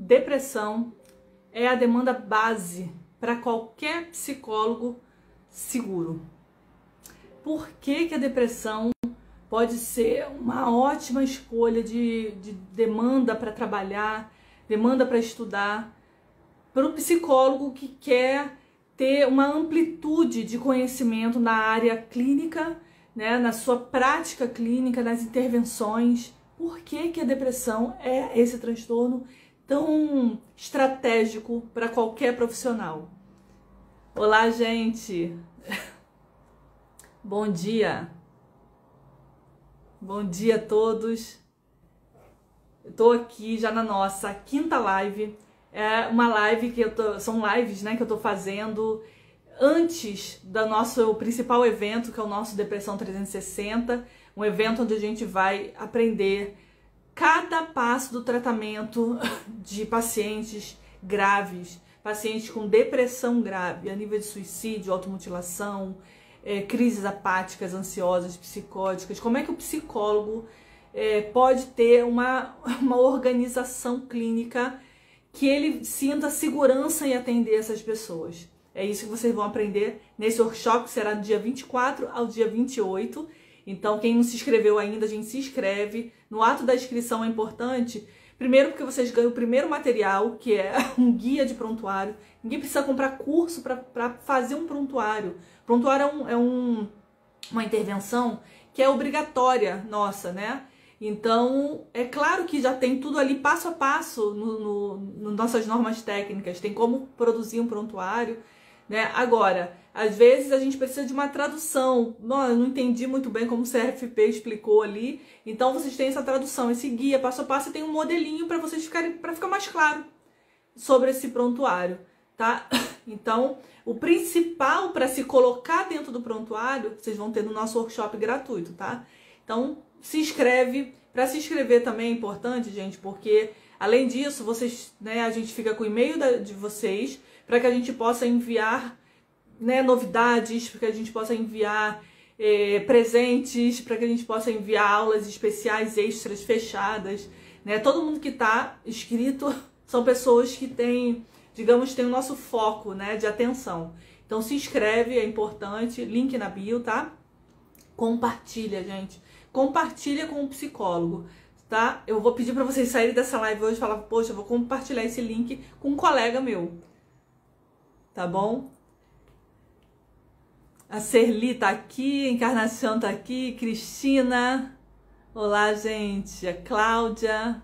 Depressão é a demanda base para qualquer psicólogo seguro. Por que a depressão pode ser uma ótima escolha de demanda para trabalhar, demanda para estudar, para o psicólogo que quer ter uma amplitude de conhecimento na área clínica, né, na sua prática clínica, nas intervenções? Por que a depressão é esse transtorno tão estratégico para qualquer profissional? Olá, gente! Bom dia! Bom dia a todos! Eu tô aqui já na nossa quinta live. É uma live que são lives, né, que eu tô fazendo antes do nosso principal evento, que é o nosso Depressão 360, um evento onde a gente vai aprender cada passo do tratamento de pacientes graves, pacientes com depressão grave, a nível de suicídio, automutilação, crises apáticas, ansiosas, psicóticas. Como é que o psicólogo pode ter uma organização clínica que ele sinta segurança em atender essas pessoas? É isso que vocês vão aprender nesse workshop, que será do dia 24 ao dia 28. Então, quem não se inscreveu ainda, a gente se inscreve. No ato da inscrição é importante, primeiro porque vocês ganham o primeiro material, que é um guia de prontuário. Ninguém precisa comprar curso para fazer um prontuário. Prontuário é uma intervenção que é obrigatória nossa, né? Então, é claro que já tem tudo ali passo a passo no nossas normas técnicas. Tem como produzir um prontuário, né? Agora, às vezes a gente precisa de uma tradução. Eu não entendi muito bem como o CFP explicou ali. Então, vocês têm essa tradução, esse guia passo a passo, e tem um modelinho para vocês para ficar mais claro sobre esse prontuário, tá? Então, o principal para se colocar dentro do prontuário, vocês vão ter no nosso workshop gratuito, tá? Então, se inscreve. Para se inscrever também é importante, gente, porque além disso, vocês, né, a gente fica com o e-mail de vocês para que a gente possa enviar, né, novidades, para que a gente possa enviar presentes, para que a gente possa enviar aulas especiais, extras, fechadas, né? Todo mundo que está inscrito são pessoas que têm, digamos, tem o nosso foco, né, de atenção. Então se inscreve, é importante, link na bio, tá? Compartilha, gente. Compartilha com o psicólogo, tá? Eu vou pedir para vocês saírem dessa live hoje e falar, poxa, eu vou compartilhar esse link com um colega meu, tá bom? A Serli tá aqui, a Encarnação tá aqui, Cristina, olá, gente, a Cláudia,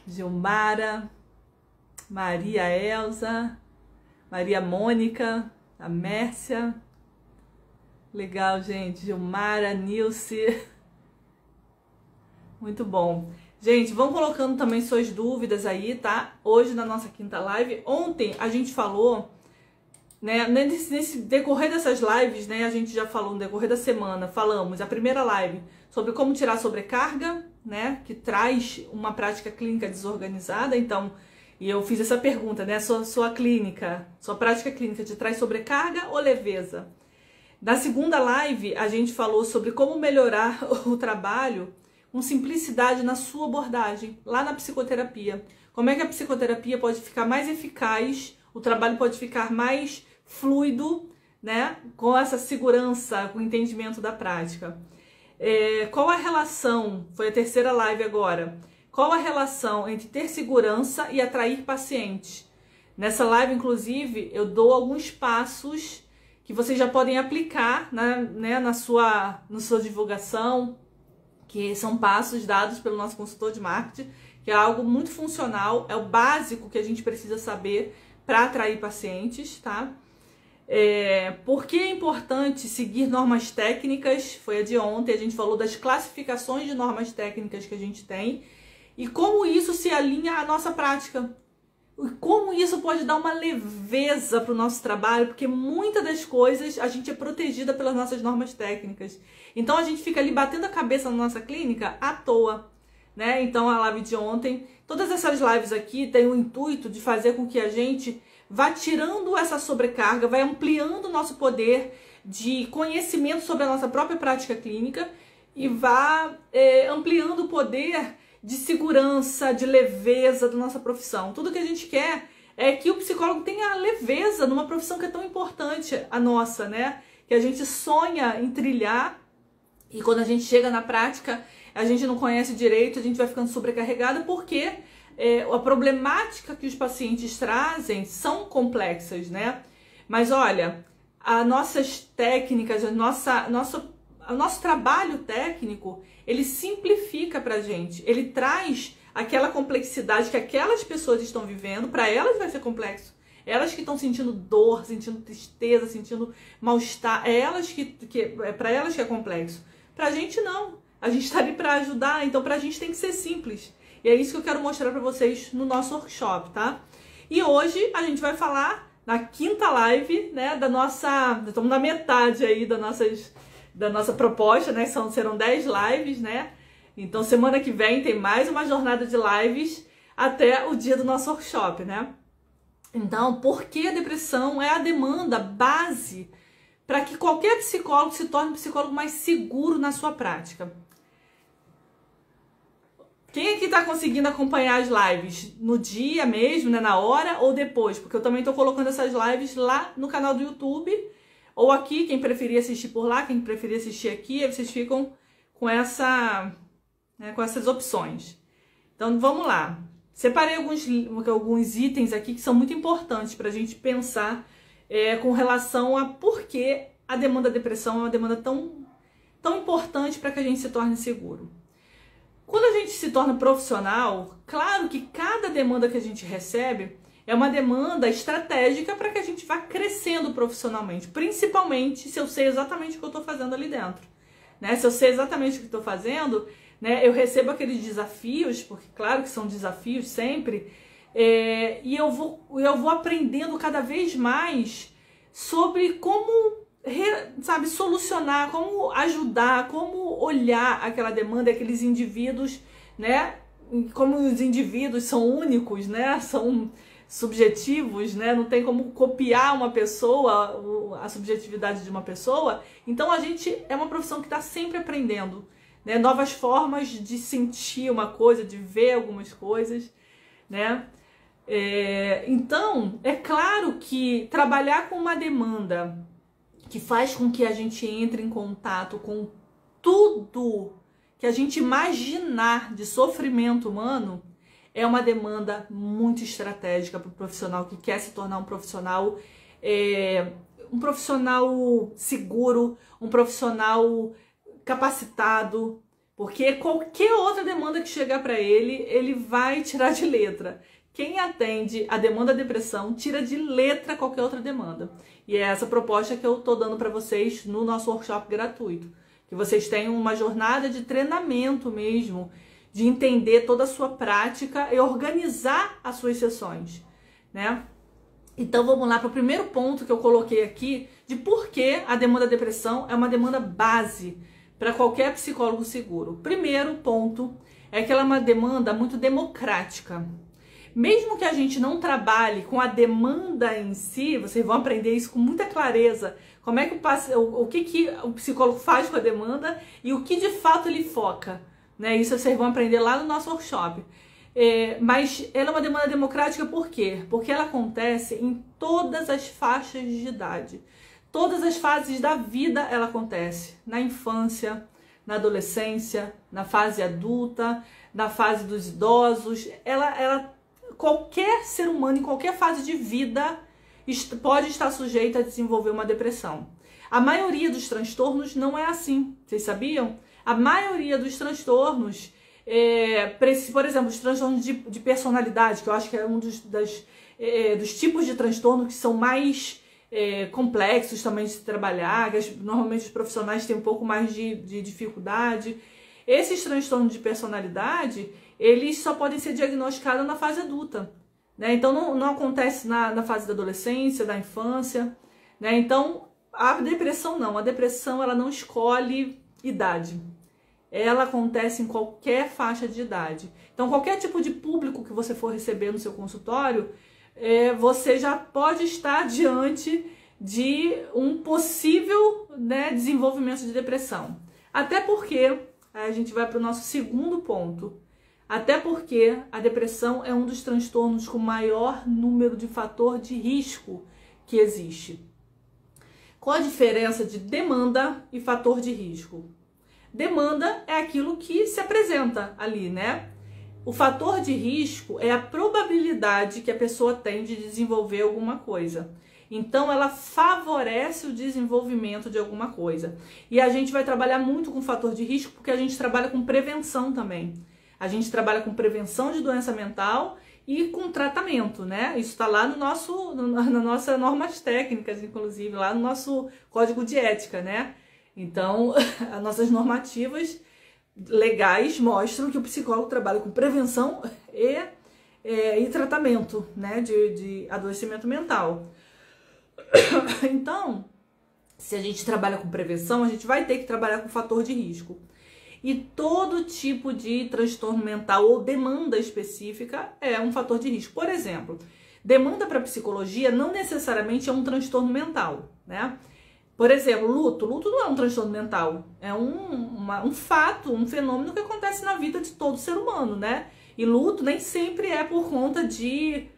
Gilmara, Maria Elza, Maria Mônica, a Mércia. Legal, gente. Gilmara, Nilce. Muito bom. Gente, vão colocando também suas dúvidas aí, tá? Hoje na nossa quinta live. Ontem a gente falou, né? Nesse decorrer dessas lives, né? A gente já falou no decorrer da semana. Falamos a primeira live sobre como tirar sobrecarga, né? Que traz uma prática clínica desorganizada. Então, e eu fiz essa pergunta, né? Sua clínica, sua prática clínica te traz sobrecarga ou leveza? Na segunda live, a gente falou sobre como melhorar o trabalho com simplicidade na sua abordagem, lá na psicoterapia. Como é que a psicoterapia pode ficar mais eficaz, o trabalho pode ficar mais fluido, né? Com essa segurança, com o entendimento da prática. Qual a relação, foi a terceira live agora, qual a relação entre ter segurança e atrair pacientes? Nessa live, inclusive, eu dou alguns passos que vocês já podem aplicar, né, na sua divulgação, que são passos dados pelo nosso consultor de marketing, que é algo muito funcional, é o básico que a gente precisa saber para atrair pacientes, tá? Por que é importante seguir normas técnicas? Foi a de ontem, a gente falou das classificações de normas técnicas que a gente tem e como isso se alinha à nossa prática. Como isso pode dar uma leveza para o nosso trabalho, porque muitas das coisas a gente é protegida pelas nossas normas técnicas. Então a gente fica ali batendo a cabeça na nossa clínica à toa, né? Então a live de ontem, todas essas lives aqui têm o intuito de fazer com que a gente vá tirando essa sobrecarga, vai ampliando o nosso poder de conhecimento sobre a nossa própria prática clínica e vá ampliando o poder de segurança, de leveza da nossa profissão. Tudo que a gente quer é que o psicólogo tenha leveza numa profissão que é tão importante, a nossa, né? Que a gente sonha em trilhar e quando a gente chega na prática, a gente não conhece direito, a gente vai ficando sobrecarregada porque a problemática que os pacientes trazem são complexas, né? Mas olha, as nossas técnicas, o nosso trabalho técnico, ele simplifica pra gente, ele traz aquela complexidade que aquelas pessoas estão vivendo, para elas vai ser complexo. Elas que estão sentindo dor, sentindo tristeza, sentindo mal-estar, para elas que é complexo. Pra gente não. A gente tá ali para ajudar, então pra gente tem que ser simples. E é isso que eu quero mostrar para vocês no nosso workshop, tá? E hoje a gente vai falar na quinta live, né, estamos na metade aí da nossa proposta, né? Serão 10 lives, né? Então semana que vem tem mais uma jornada de lives até o dia do nosso workshop, né? Então, por que a depressão é a demanda base para que qualquer psicólogo se torne um psicólogo mais seguro na sua prática? Quem aqui está conseguindo acompanhar as lives no dia mesmo, né, na hora ou depois? Porque eu também estou colocando essas lives lá no canal do YouTube ou aqui, quem preferir assistir por lá, quem preferir assistir aqui, aí vocês ficam com com essas opções. Então vamos lá. Separei alguns itens aqui que são muito importantes para a gente pensar com relação a por que a demanda da depressão é uma demanda tão importante para que a gente se torne seguro. Quando a gente se torna profissional, claro que cada demanda que a gente recebe é uma demanda estratégica para que a gente vá crescendo profissionalmente, principalmente se eu sei exatamente o que eu estou fazendo ali dentro, né? Se eu sei exatamente o que estou fazendo, né, eu recebo aqueles desafios, porque claro que são desafios sempre, e eu vou aprendendo cada vez mais sobre como solucionar, como ajudar, como olhar aquela demanda, aqueles indivíduos, né? Como os indivíduos são únicos, né? São subjetivos, né? Não tem como copiar uma pessoa, a subjetividade de uma pessoa. Então a gente é uma profissão que está sempre aprendendo, né? Novas formas de sentir uma coisa, de ver algumas coisas, né? Então, é claro que trabalhar com uma demanda que faz com que a gente entre em contato com tudo que a gente imaginar de sofrimento humano é uma demanda muito estratégica para o profissional que quer se tornar um profissional seguro, um profissional capacitado, porque qualquer outra demanda que chegar para ele vai tirar de letra. Quem atende a demanda da depressão tira de letra qualquer outra demanda. E é essa proposta que eu estou dando para vocês no nosso workshop gratuito. Que vocês tenham uma jornada de treinamento mesmo, de entender toda a sua prática e organizar as suas sessões, né? Então vamos lá para o primeiro ponto que eu coloquei aqui, de por que a demanda da depressão é uma demanda base para qualquer psicólogo seguro. Primeiro ponto é que ela é uma demanda muito democrática. Mesmo que a gente não trabalhe com a demanda em si, vocês vão aprender isso com muita clareza. Como é que o que o psicólogo faz com a demanda e o que de fato ele foca, né? Isso vocês vão aprender lá no nosso workshop. Mas ela é uma demanda democrática por quê? Porque ela acontece em todas as faixas de idade. Todas as fases da vida ela acontece. Na infância, na adolescência, na fase adulta, na fase dos idosos. Qualquer ser humano, em qualquer fase de vida, pode estar sujeito a desenvolver uma depressão. A maioria dos transtornos não é assim. Vocês sabiam? A maioria dos transtornos, por exemplo, os transtornos de personalidade, que eu acho que é um dos tipos de transtorno que são mais complexos também de se trabalhar, que normalmente os profissionais têm um pouco mais de dificuldade. Esses transtornos de personalidade, eles só podem ser diagnosticados na fase adulta, né? Então não acontece na fase da adolescência, da infância, né? Então a depressão não, a depressão ela não escolhe idade, ela acontece em qualquer faixa de idade. Então qualquer tipo de público que você for receber no seu consultório, você já pode estar diante de um possível, né, desenvolvimento de depressão. Até porque a gente vai para o nosso segundo ponto. Até porque a depressão é um dos transtornos com maior número de fator de risco que existe. Qual a diferença de demanda e fator de risco? Demanda é aquilo que se apresenta ali, né? O fator de risco é a probabilidade que a pessoa tem de desenvolver alguma coisa. Então, ela favorece o desenvolvimento de alguma coisa. E a gente vai trabalhar muito com fator de risco porque a gente trabalha com prevenção também. A gente trabalha com prevenção de doença mental e com tratamento, né? Isso está lá no nas nossas normas técnicas, inclusive, lá no nosso código de ética, né? Então, as nossas normativas legais mostram que o psicólogo trabalha com prevenção e tratamento, né, de adoecimento mental. Então, se a gente trabalha com prevenção, a gente vai ter que trabalhar com fator de risco. E todo tipo de transtorno mental ou demanda específica é um fator de risco. Por exemplo, demanda para psicologia não necessariamente é um transtorno mental, né? Por exemplo, luto. Luto não é um transtorno mental, é um fato, um fenômeno que acontece na vida de todo ser humano, né? E luto nem sempre é por conta de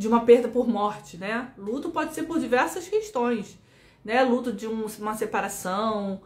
uma perda por morte, né? Luto pode ser por diversas questões, né? Luto de uma separação,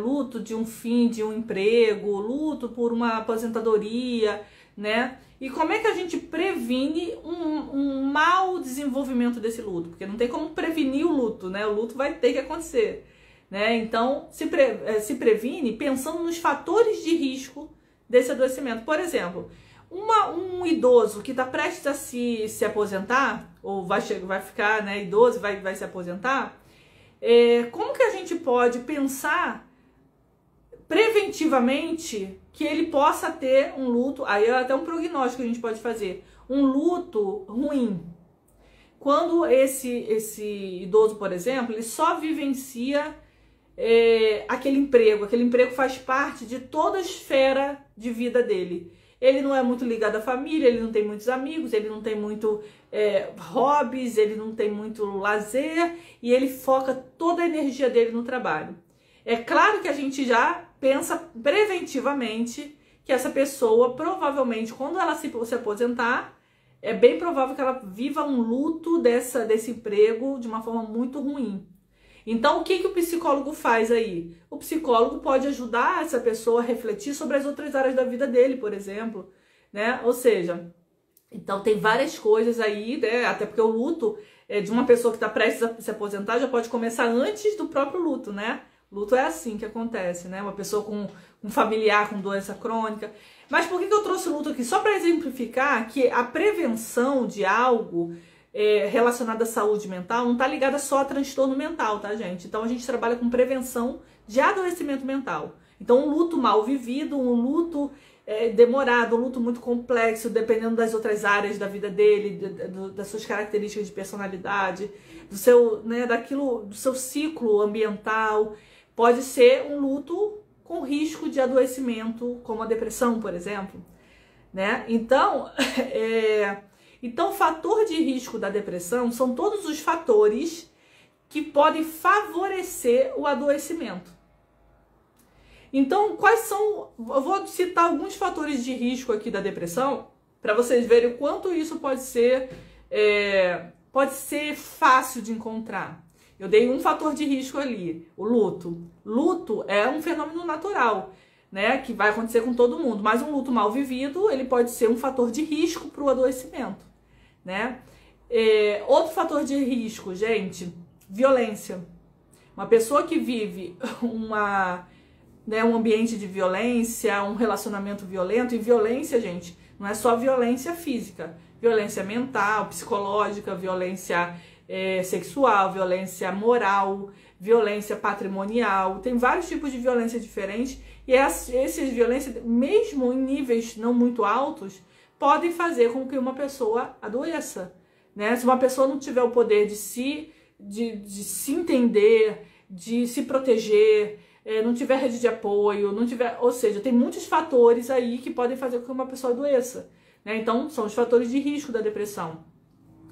luto de um fim de um emprego, luto por uma aposentadoria, né? E como é que a gente previne um mau desenvolvimento desse luto? Porque não tem como prevenir o luto, né? O luto vai ter que acontecer, né? Então, se previne pensando nos fatores de risco desse adoecimento. Por exemplo, um idoso que está prestes a se aposentar, ou vai ficar, né, idoso, vai se aposentar, como que a gente pode pensar preventivamente que ele possa ter um luto, aí é até um prognóstico que a gente pode fazer, um luto ruim. Quando esse idoso, por exemplo, ele só vivencia aquele emprego faz parte de toda a esfera de vida dele. Ele não é muito ligado à família, ele não tem muitos amigos, ele não tem muito hobbies, ele não tem muito lazer e ele foca toda a energia dele no trabalho. É claro que a gente já pensa preventivamente que essa pessoa, provavelmente, quando ela se aposentar, é bem provável que ela viva um luto desse emprego de uma forma muito ruim. Então, o que o psicólogo faz aí? O psicólogo pode ajudar essa pessoa a refletir sobre as outras áreas da vida dele, por exemplo, né? Ou seja, então tem várias coisas aí, né? Até porque o luto de uma pessoa que está prestes a se aposentar já pode começar antes do próprio luto, né? Luto é assim que acontece, né? Uma pessoa com um familiar com doença crônica. Mas por que eu trouxe o luto aqui? Só para exemplificar que a prevenção de algo relacionado à saúde mental não está ligada só a transtorno mental, tá, gente? Então a gente trabalha com prevenção de adoecimento mental. Então um luto mal vivido, um luto demorado, um luto muito complexo, dependendo das outras áreas da vida dele, das suas características de personalidade, do seu ciclo ambiental. Pode ser um luto com risco de adoecimento, como a depressão, por exemplo, né? Então, o fator de risco da depressão são todos os fatores que podem favorecer o adoecimento. Então, quais são... Eu vou citar alguns fatores de risco aqui da depressão, para vocês verem o quanto isso pode ser fácil de encontrar. Eu dei um fator de risco ali, o luto. Luto é um fenômeno natural, né, que vai acontecer com todo mundo, mas um luto mal vivido, ele pode ser um fator de risco para o adoecimento, né? Outro fator de risco, gente, violência. Uma pessoa que vive um ambiente de violência, um relacionamento violento, e violência, gente, não é só violência física, violência mental, psicológica, violência sexual, violência moral, violência patrimonial, tem vários tipos de violência diferentes, e essas violências, mesmo em níveis não muito altos, podem fazer com que uma pessoa adoeça, né? Se uma pessoa não tiver o poder de se entender, de se proteger, não tiver rede de apoio, ou seja, tem muitos fatores aí que podem fazer com que uma pessoa adoeça, né? Então, são os fatores de risco da depressão.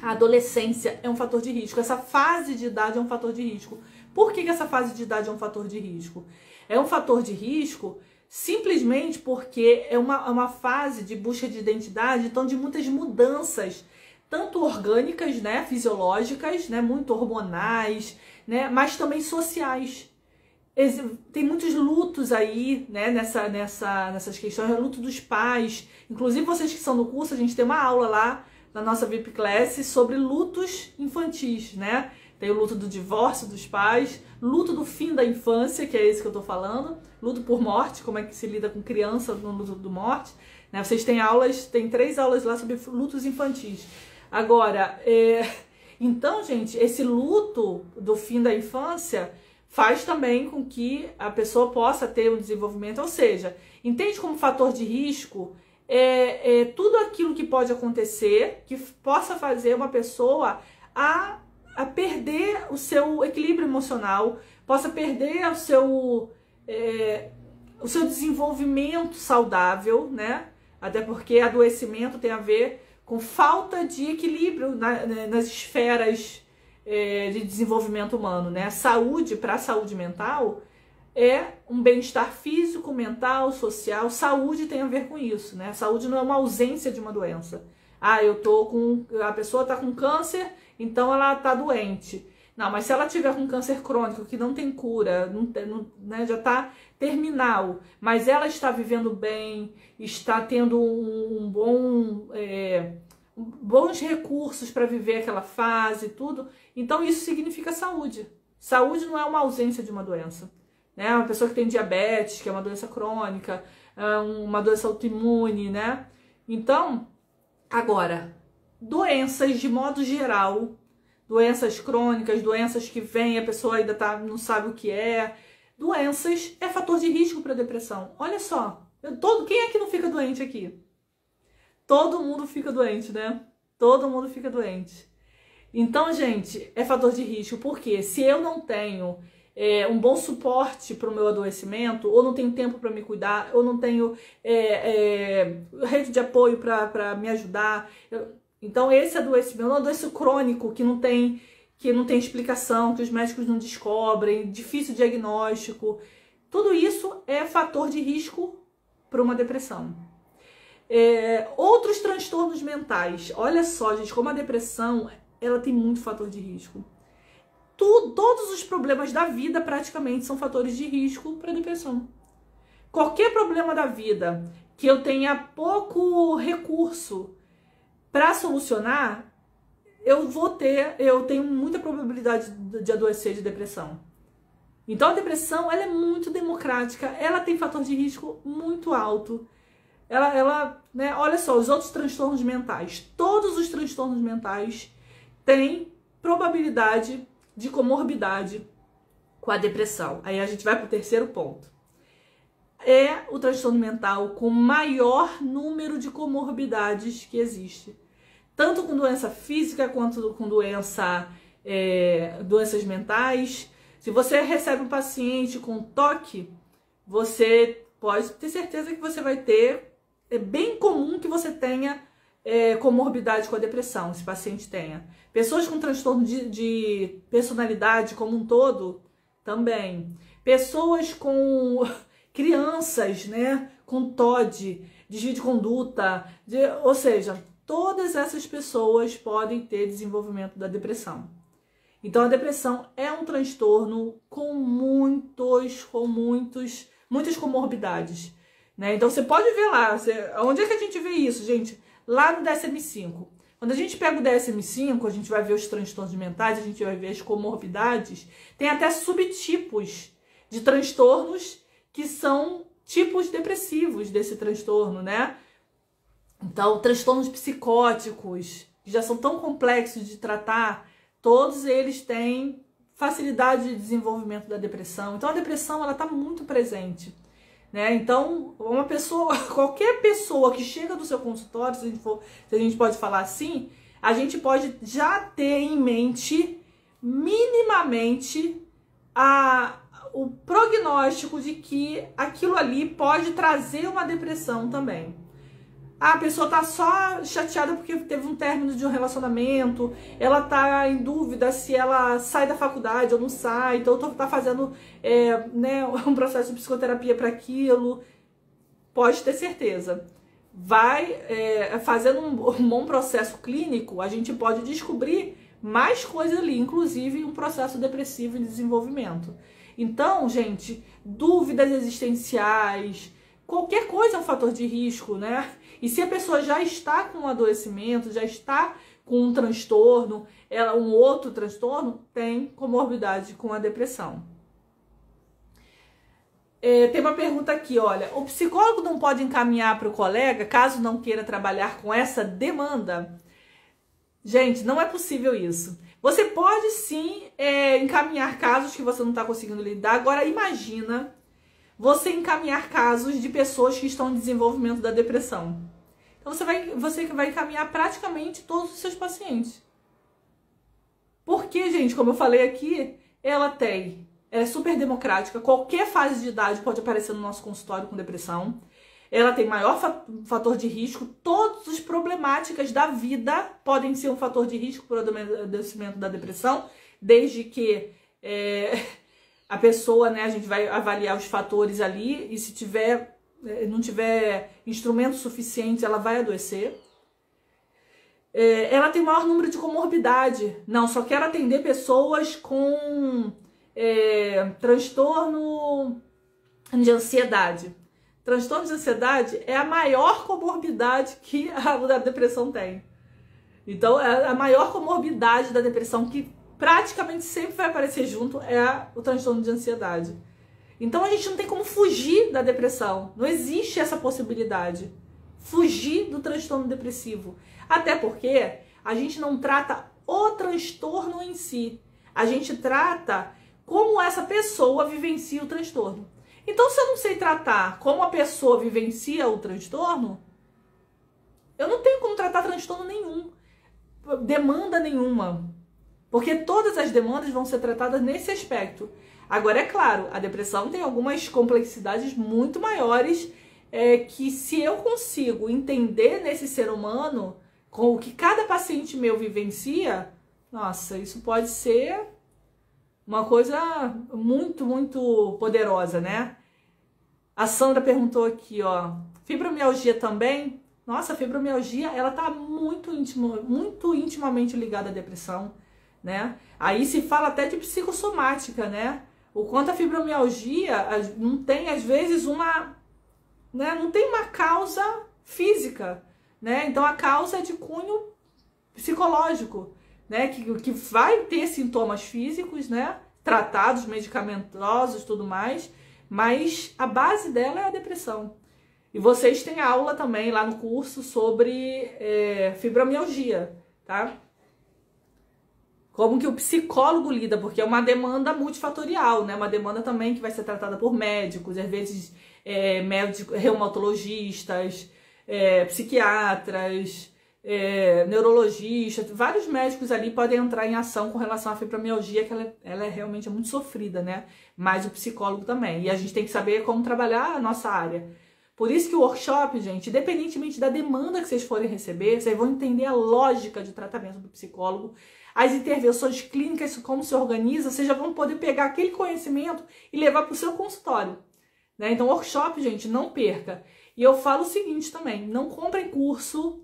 A adolescência é um fator de risco. Essa fase de idade é um fator de risco. Por que essa fase de idade é um fator de risco? É um fator de risco simplesmente porque é uma fase de busca de identidade, então de muitas mudanças, tanto orgânicas, né, fisiológicas, né, muito hormonais, né, mas também sociais. Tem muitos lutos aí, né, nessas questões, luto dos pais. Inclusive vocês que são do curso, a gente tem uma aula lá na nossa VIP Class sobre lutos infantis, né? Tem o luto do divórcio dos pais, luto do fim da infância, que é esse que eu tô falando, luto por morte, como é que se lida com criança no luto de morte, né? Vocês têm aulas, tem 3 aulas lá sobre lutos infantis. Agora, então, gente, esse luto do fim da infância faz também com que a pessoa possa ter um desenvolvimento, ou seja, entende como fator de risco tudo aquilo que pode acontecer, que possa fazer uma pessoa a perder o seu equilíbrio emocional, possa perder o seu desenvolvimento saudável, né? Até porque adoecimento tem a ver com falta de equilíbrio nas esferas de desenvolvimento humano, né? Saúde, para a saúde mental, é um bem-estar físico, mental, social. Saúde tem a ver com isso, né? Saúde não é uma ausência de uma doença. A pessoa está com câncer, então ela está doente. Não, mas se ela tiver com câncer crônico, que não tem cura, né, já está terminal, mas ela está vivendo bem, está tendo bons recursos para viver aquela fase e tudo, então isso significa saúde. Saúde não é uma ausência de uma doença, né? Uma pessoa que tem diabetes, que é uma doença crônica, uma doença autoimune, né? Então, agora, doenças de modo geral, doenças crônicas, doenças que vêm, a pessoa ainda não sabe o que é, doenças é fator de risco para depressão. Olha só, quem é que não fica doente aqui? Todo mundo fica doente, né? Todo mundo fica doente. Então, gente, é fator de risco, porque se eu não tenho um bom suporte para o meu adoecimento, ou não tenho tempo para me cuidar, ou não tenho rede de apoio para me ajudar, então esse adoecimento é um adoecimento crônico que não tem explicação, que os médicos não descobrem, difícil diagnóstico, tudo isso é fator de risco para uma depressão. Outros transtornos mentais. Olha só, gente, como a depressão ela tem muito fator de risco. Todos os problemas da vida praticamente são fatores de risco para depressão. Qualquer problema da vida que eu tenha pouco recurso para solucionar, eu tenho muita probabilidade de adoecer de depressão. Então a depressão ela é muito democrática, ela tem fator de risco muito alto. Né, olha só, os outros transtornos mentais, todos os transtornos mentais têm probabilidade de comorbidade com a depressão. Aí a gente vai para o terceiro ponto. É o transtorno mental com maior número de comorbidades que existe. Tanto com doença física quanto com doenças mentais. Se você recebe um paciente com TOC, você pode ter certeza que você vai ter. É bem comum que você tenha comorbidade com a depressão, esse paciente tenha. Pessoas com transtorno de personalidade como um todo, também. Pessoas com crianças, né, com TOD, desvio de conduta, ou seja, todas essas pessoas podem ter desenvolvimento da depressão. Então a depressão é um transtorno com muitas comorbidades, né? Então você pode ver lá, onde é que a gente vê isso, gente? Lá no DSM-5. Quando a gente pega o DSM-5, a gente vai ver os transtornos mentais, a gente vai ver as comorbidades, tem até subtipos de transtornos que são tipos depressivos desse transtorno, né? Então, transtornos psicóticos, que já são tão complexos de tratar, todos eles têm facilidade de desenvolvimento da depressão. Então, a depressão, ela está muito presente, né? Então, qualquer pessoa que chega do seu consultório, se a gente pode falar assim, a gente pode já ter em mente, minimamente, o prognóstico de que aquilo ali pode trazer uma depressão também. A pessoa tá só chateada porque teve um término de um relacionamento, ela tá em dúvida se ela sai da faculdade ou não sai, então tá fazendo né, um processo de psicoterapia para aquilo. Pode ter certeza. Fazendo um bom processo clínico, a gente pode descobrir mais coisas ali, inclusive um processo depressivo em desenvolvimento. Então, gente, dúvidas existenciais, qualquer coisa é um fator de risco, né? E se a pessoa já está com um adoecimento, já está com um transtorno, um outro transtorno, tem comorbidade com a depressão. Tem uma pergunta aqui, olha, o psicólogo não pode encaminhar para o colega caso não queira trabalhar com essa demanda? Gente, não é possível isso. Você pode sim encaminhar casos que você não está conseguindo lidar. Agora imagina você encaminhar casos de pessoas que estão em desenvolvimento da depressão. Então você vai encaminhar praticamente todos os seus pacientes. Porque, gente, como eu falei aqui, ela é super democrática. Qualquer fase de idade pode aparecer no nosso consultório com depressão. Ela tem maior fator de risco. Todas as problemáticas da vida podem ser um fator de risco para o adoecimento da depressão, desde que a pessoa, né, a gente vai avaliar os fatores ali e se não tiver instrumento suficiente, ela vai adoecer. Ela tem maior número de comorbidade. Não, só quero atender pessoas com transtorno de ansiedade. Transtorno de ansiedade é a maior comorbidade que a depressão tem. Então, a maior comorbidade da depressão, que praticamente sempre vai aparecer junto, é o transtorno de ansiedade. Então, a gente não tem como fugir da depressão. Não existe essa possibilidade. Fugir do transtorno depressivo. Até porque a gente não trata o transtorno em si. A gente trata como essa pessoa vivencia o transtorno. Então, se eu não sei tratar como a pessoa vivencia o transtorno, eu não tenho como tratar transtorno nenhum, demanda nenhuma. Porque todas as demandas vão ser tratadas nesse aspecto. Agora, é claro, a depressão tem algumas complexidades muito maiores que se eu consigo entender nesse ser humano, com o que cada paciente meu vivencia, nossa, isso pode ser uma coisa muito, muito poderosa, né? A Sandra perguntou aqui, ó, fibromialgia também? Nossa, a fibromialgia, ela tá muito intimamente ligada à depressão, né? Aí se fala até de psicossomática, né? O quanto a fibromialgia não tem, às vezes, não tem uma causa física, né? Então a causa é de cunho psicológico, né? Que vai ter sintomas físicos, né? Tratados, medicamentosos, tudo mais, mas a base dela é a depressão. E vocês têm aula também lá no curso sobre fibromialgia, tá? Como que o psicólogo lida, porque é uma demanda multifatorial, né? Uma demanda também que vai ser tratada por médicos, às vezes médicos, reumatologistas, psiquiatras, neurologistas, vários médicos ali podem entrar em ação com relação à fibromialgia, que ela é realmente muito sofrida, né? Mas o psicólogo também. E a gente tem que saber como trabalhar a nossa área. Por isso que o workshop, gente, independentemente da demanda que vocês forem receber, vocês vão entender a lógica de tratamento do psicólogo, as intervenções clínicas, como se organiza, vocês já vão poder pegar aquele conhecimento e levar para o seu consultório, né? Então, workshop, gente, não perca. E eu falo o seguinte também, não comprem curso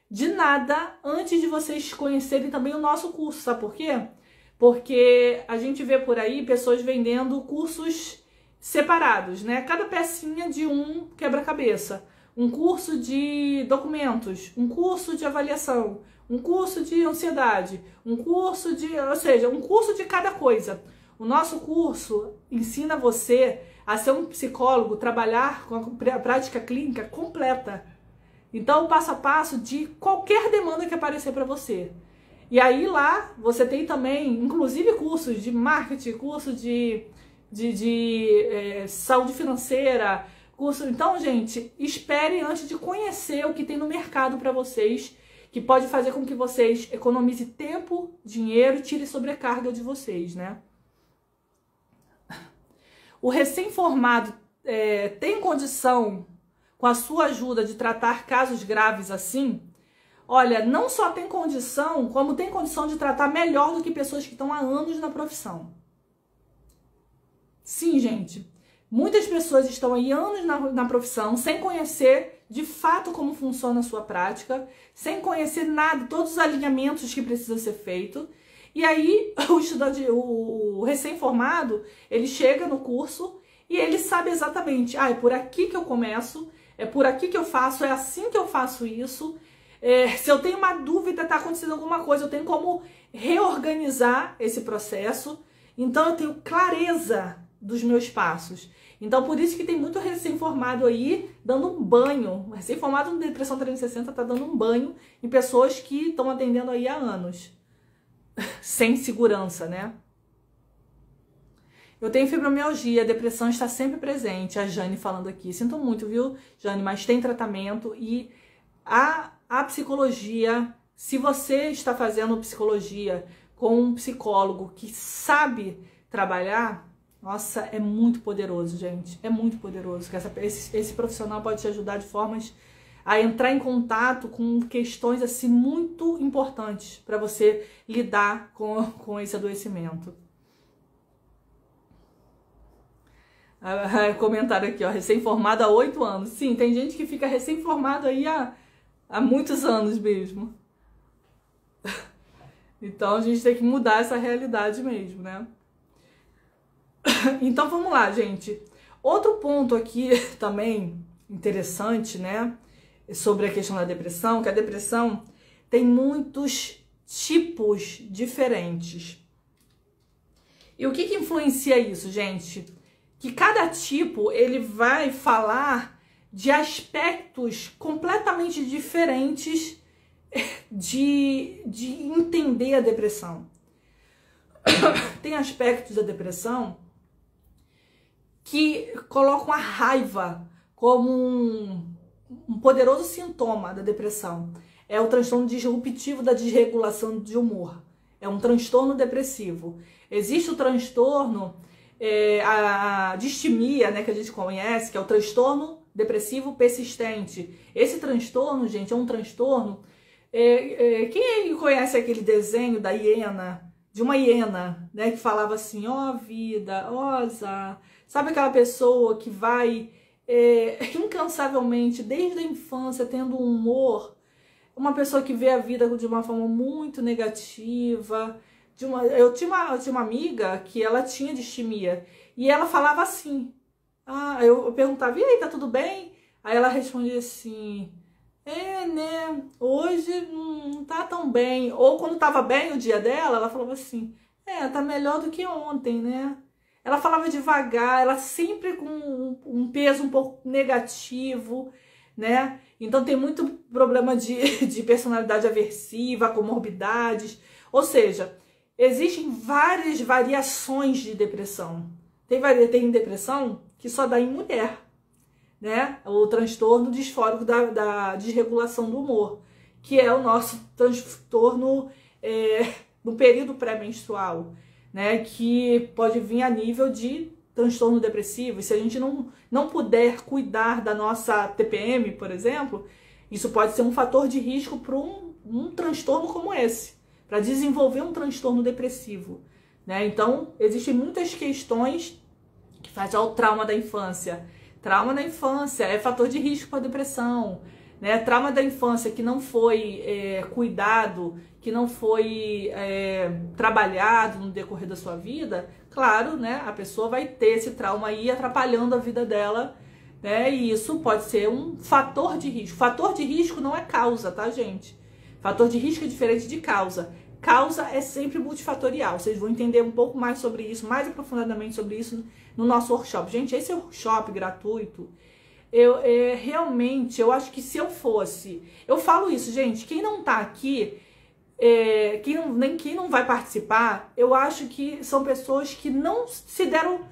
de nada antes de vocês conhecerem também o nosso curso, sabe por quê? Porque a gente vê por aí pessoas vendendo cursos separados, né? Cada pecinha de um quebra-cabeça. Um curso de documentos, um curso de avaliação, um curso de ansiedade, ou seja, um curso de cada coisa. O nosso curso ensina você a ser um psicólogo, trabalhar com a prática clínica completa. Então, passo a passo de qualquer demanda que aparecer para você. E aí lá você tem também, inclusive, cursos de marketing, curso de saúde financeira, curso. Então, gente, espere antes de conhecer o que tem no mercado para vocês, que pode fazer com que vocês economizem tempo, dinheiro e tire sobrecarga de vocês, né? O recém-formado tem condição com a sua ajuda, de tratar casos graves assim, olha, não só tem condição, como tem condição de tratar melhor do que pessoas que estão há anos na profissão. Sim, gente. Muitas pessoas estão aí anos na profissão, sem conhecer de fato como funciona a sua prática, sem conhecer nada, todos os alinhamentos que precisam ser feitos. E aí, o estudante, o recém-formado, ele chega no curso e ele sabe exatamente, é por aqui que eu começo, é por aqui que eu faço, é assim que eu faço isso. Se eu tenho uma dúvida, está acontecendo alguma coisa, eu tenho como reorganizar esse processo. Então, eu tenho clareza dos meus passos. Então, por isso que tem muito recém-formado aí dando um banho. Recém-formado no Depressão 360 está dando um banho em pessoas que estão atendendo aí há anos. Sem segurança, né? Eu tenho fibromialgia, a depressão está sempre presente. A Jane falando aqui. Sinto muito, viu, Jane? Mas tem tratamento e a psicologia, se você está fazendo psicologia com um psicólogo que sabe trabalhar, nossa, é muito poderoso, gente. É muito poderoso. Esse profissional pode te ajudar de formas a entrar em contato com questões assim muito importantes para você lidar com esse adoecimento. Comentário aqui, ó, recém-formado há 8 anos. Sim, tem gente que fica recém-formado aí há muitos anos mesmo. Então a gente tem que mudar essa realidade mesmo, né? Então vamos lá, gente. Outro ponto aqui também interessante, né? Sobre a questão da depressão, que a depressão tem muitos tipos diferentes. E o que influencia isso, gente? Que cada tipo, ele vai falar de aspectos completamente diferentes de entender a depressão. Tem aspectos da depressão que colocam a raiva como um poderoso sintoma da depressão. É o transtorno disruptivo da desregulação de humor. É um transtorno depressivo. Existe o transtorno, a distimia, né, que a gente conhece, que é o transtorno depressivo persistente. Esse transtorno, gente, é um transtorno... quem conhece aquele desenho da hiena, de uma hiena, né, que falava assim, ó vida, ó azar. Sabe aquela pessoa que vai incansavelmente, desde a infância, tendo um humor, uma pessoa que vê a vida de uma forma muito negativa. Eu tinha uma amiga que ela tinha distimia, e ela falava assim, eu perguntava, e aí, tá tudo bem? Aí ela respondia assim, né, hoje não tá tão bem. Ou quando tava bem o dia dela, ela falava assim, tá melhor do que ontem, né? Ela falava devagar, ela sempre com um peso um pouco negativo, né? Então tem muito problema de personalidade aversiva, comorbidades. Ou seja, existem várias variações de depressão. Tem depressão que só dá em mulher, né? O transtorno disfórico da desregulação do humor, que é o nosso transtorno no período pré-menstrual, né, que pode vir a nível de transtorno depressivo. E se a gente não puder cuidar da nossa TPM, por exemplo, isso pode ser um fator de risco para um transtorno como esse, para desenvolver um transtorno depressivo, né? Então, existem muitas questões que fazem ao trauma da infância. Trauma da infância é fator de risco para depressão, né? Trauma da infância que não foi cuidado, que não foi trabalhado no decorrer da sua vida, claro, né? A pessoa vai ter esse trauma aí atrapalhando a vida dela, né? E isso pode ser um fator de risco. Fator de risco não é causa, tá, gente? Fator de risco é diferente de causa. Causa é sempre multifatorial. Vocês vão entender um pouco mais sobre isso, mais aprofundadamente sobre isso no nosso workshop. Gente, esse workshop gratuito, realmente, eu acho que se eu fosse... Eu falo isso, gente, quem não tá aqui, quem não vai participar, eu acho que são pessoas que não se deram...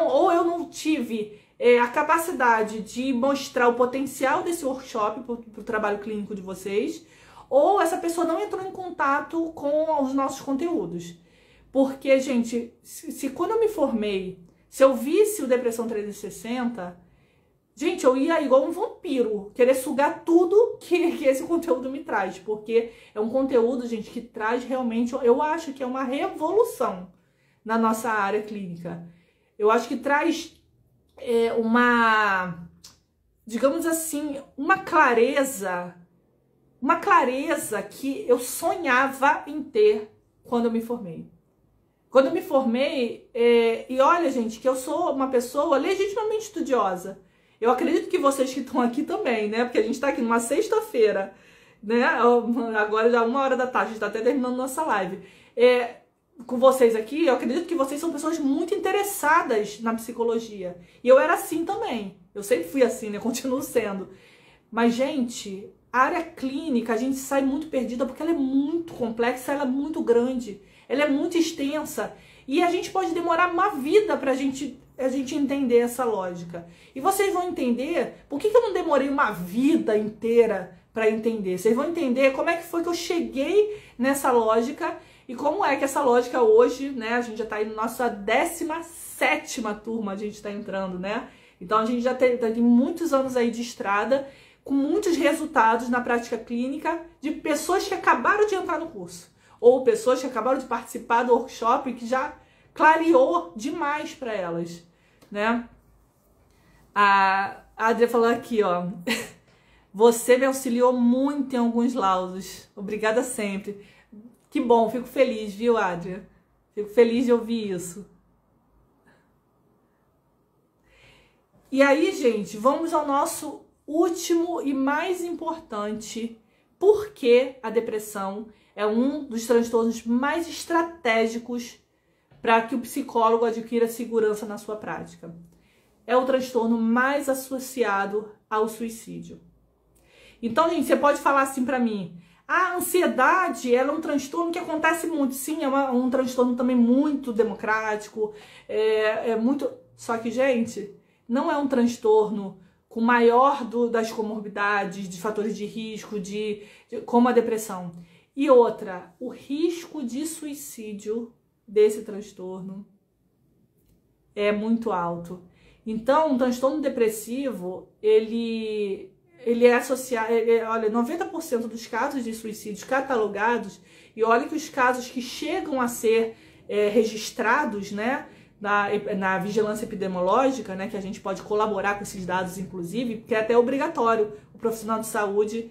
ou eu não tive a capacidade de mostrar o potencial desse workshop para o trabalho clínico de vocês, ou essa pessoa não entrou em contato com os nossos conteúdos. Porque, gente, se quando eu me formei, se eu visse o Depressão 360, gente, eu ia igual um vampiro, querer sugar tudo que esse conteúdo me traz, porque é um conteúdo, gente, que traz realmente, eu acho que é uma revolução na nossa área clínica. Eu acho que traz digamos assim, uma clareza que eu sonhava em ter quando eu me formei. Quando eu me formei, e olha, gente, que eu sou uma pessoa legitimamente estudiosa. Eu acredito que vocês que estão aqui também, né? Porque a gente tá aqui numa sexta-feira, né? Agora já 1h da tarde, a gente tá até terminando nossa live. Com vocês aqui, eu acredito que vocês são pessoas muito interessadas na psicologia. E eu era assim também. Eu sempre fui assim, né? Continuo sendo. Mas, gente, a área clínica, a gente sai muito perdida porque ela é muito complexa, ela é muito grande, ela é muito extensa. E a gente pode demorar uma vida pra gente entender essa lógica. E vocês vão entender por que eu não demorei uma vida inteira para entender. Vocês vão entender como é que foi que eu cheguei nessa lógica e como é que essa lógica hoje, né? A gente já tá aí na nossa 17ª turma, a gente tá entrando, né? Então a gente já tem muitos anos aí de estrada, com muitos resultados na prática clínica de pessoas que acabaram de entrar no curso. Ou pessoas que acabaram de participar do workshop e que já clareou demais para elas, né? A Adria falou aqui, ó. Você me auxiliou muito em alguns laudos. Obrigada sempre. Que bom, fico feliz, viu, Adria? Fico feliz de ouvir isso. E aí, gente, vamos ao nosso último e mais importante. Por que a depressão é um dos transtornos mais estratégicos para que o psicólogo adquira segurança na sua prática? É o transtorno mais associado ao suicídio. Então, gente, você pode falar assim para mim: a ansiedade, ela é um transtorno que acontece muito. Sim, é um transtorno também muito democrático, muito... Só que, gente, não é um transtorno com maior das comorbidades, de fatores de risco, como a depressão. E outra, o risco de suicídio desse transtorno é muito alto. Então, um transtorno depressivo, ele é associado... olha, 90% dos casos de suicídios catalogados, e olha que os casos que chegam a ser registrados, né, na vigilância epidemiológica, né, que a gente pode colaborar com esses dados, inclusive, porque é até obrigatório o profissional de saúde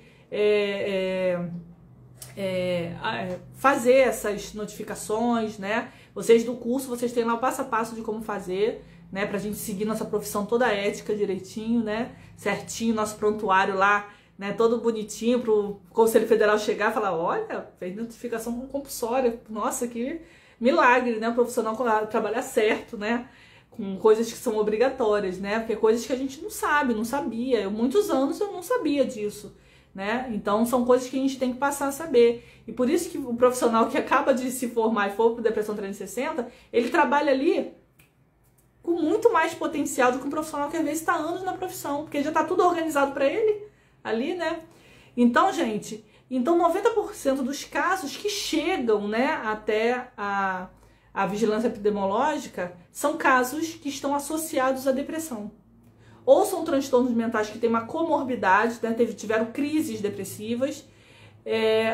fazer essas notificações, né? Vocês do curso, vocês têm lá o passo a passo de como fazer, né, pra gente seguir nossa profissão toda ética direitinho, né, certinho, nosso prontuário lá, né, todo bonitinho pro Conselho Federal chegar e falar: olha, fez notificação compulsória, nossa, que milagre, né, o profissional trabalhar certo, né, com coisas que são obrigatórias, né, porque coisas que a gente não sabe, não sabia, muitos anos eu não sabia disso, né, então são coisas que a gente tem que passar a saber, e por isso que o profissional que acaba de se formar e for para Depressão 360, ele trabalha ali com muito mais potencial do que um profissional que às vezes está anos na profissão, porque já está tudo organizado para ele ali, né? Então, gente, 90% dos casos que chegam, né, até a vigilância epidemiológica são casos que estão associados à depressão. Ou são transtornos mentais que têm uma comorbidade, né, tiveram crises depressivas,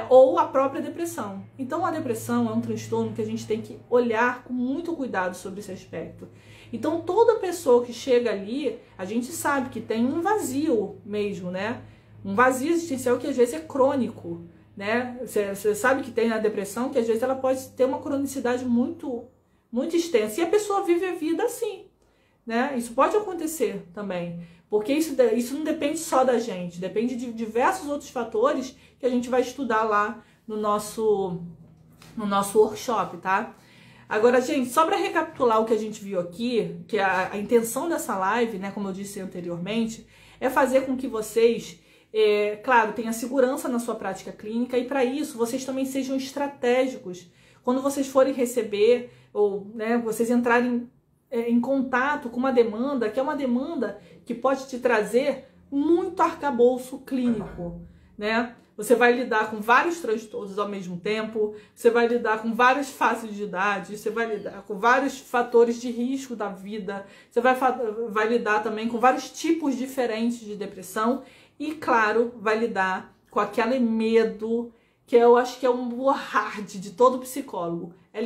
ou a própria depressão. Então, a depressão é um transtorno que a gente tem que olhar com muito cuidado sobre esse aspecto. Então, toda pessoa que chega ali, a gente sabe que tem um vazio mesmo, né? Um vazio existencial que às vezes é crônico, né? Você sabe que tem na depressão, que às vezes ela pode ter uma cronicidade muito, muito extensa. E a pessoa vive a vida assim, né? Isso pode acontecer também. Porque isso não depende só da gente, depende de diversos outros fatores que a gente vai estudar lá no nosso workshop, tá? Agora, gente, só para recapitular o que a gente viu aqui, que a intenção dessa live, né, como eu disse anteriormente, é fazer com que vocês, claro, tenham segurança na sua prática clínica, e para isso vocês também sejam estratégicos. Quando vocês forem receber, ou, né, vocês entrarem em contato com uma demanda, que é uma demanda que pode te trazer muito arcabouço clínico, né? você vai lidar com vários transtornos ao mesmo tempo, você vai lidar com várias fases de idade, você vai lidar com vários fatores de risco da vida, você vai lidar também com vários tipos diferentes de depressão e, claro, vai lidar com aquele medo que eu acho que é um hard de todo psicólogo, é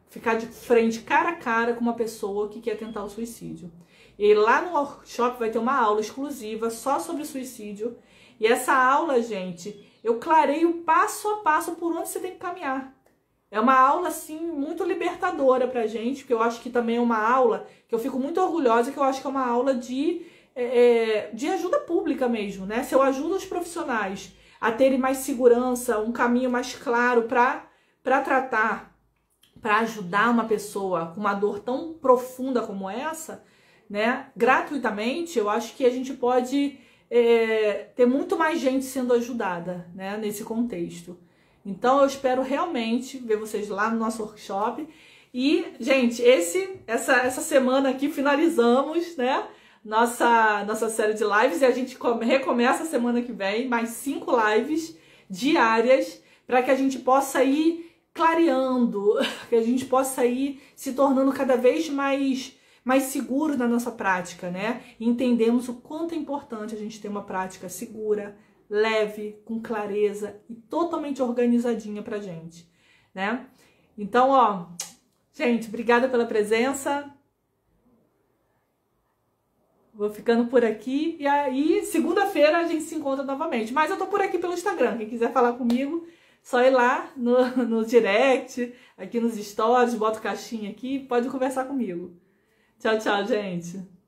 ficar de frente, cara a cara com uma pessoa que quer tentar o suicídio. E lá no workshop vai ter uma aula exclusiva só sobre suicídio. E essa aula, gente, eu clareio passo a passo por onde você tem que caminhar. É uma aula, assim, muito libertadora pra gente, porque eu acho que também é uma aula que eu fico muito orgulhosa, que eu acho que é uma aula de ajuda pública mesmo, né? Se eu ajudo os profissionais a terem mais segurança, um caminho mais claro pra tratar, pra ajudar uma pessoa com uma dor tão profunda como essa, né? Gratuitamente, eu acho que a gente pode ter muito mais gente sendo ajudada, né? Nesse contexto. Então eu espero realmente ver vocês lá no nosso workshop. E, gente, essa semana aqui finalizamos, né? Nossa série de lives, e a gente recomeça a semana que vem, mais 5 lives diárias, para que a gente possa ir clareando, que a gente possa ir se tornando cada vez mais seguro na nossa prática, né? E entendemos o quanto é importante a gente ter uma prática segura, leve, com clareza e totalmente organizadinha pra gente, né? Então, ó, gente, obrigada pela presença. Vou ficando por aqui e aí segunda-feira a gente se encontra novamente. Mas eu tô por aqui pelo Instagram, quem quiser falar comigo, só ir lá no direct, aqui nos stories, bota caixinha aqui, pode conversar comigo. Tchau, tchau, gente.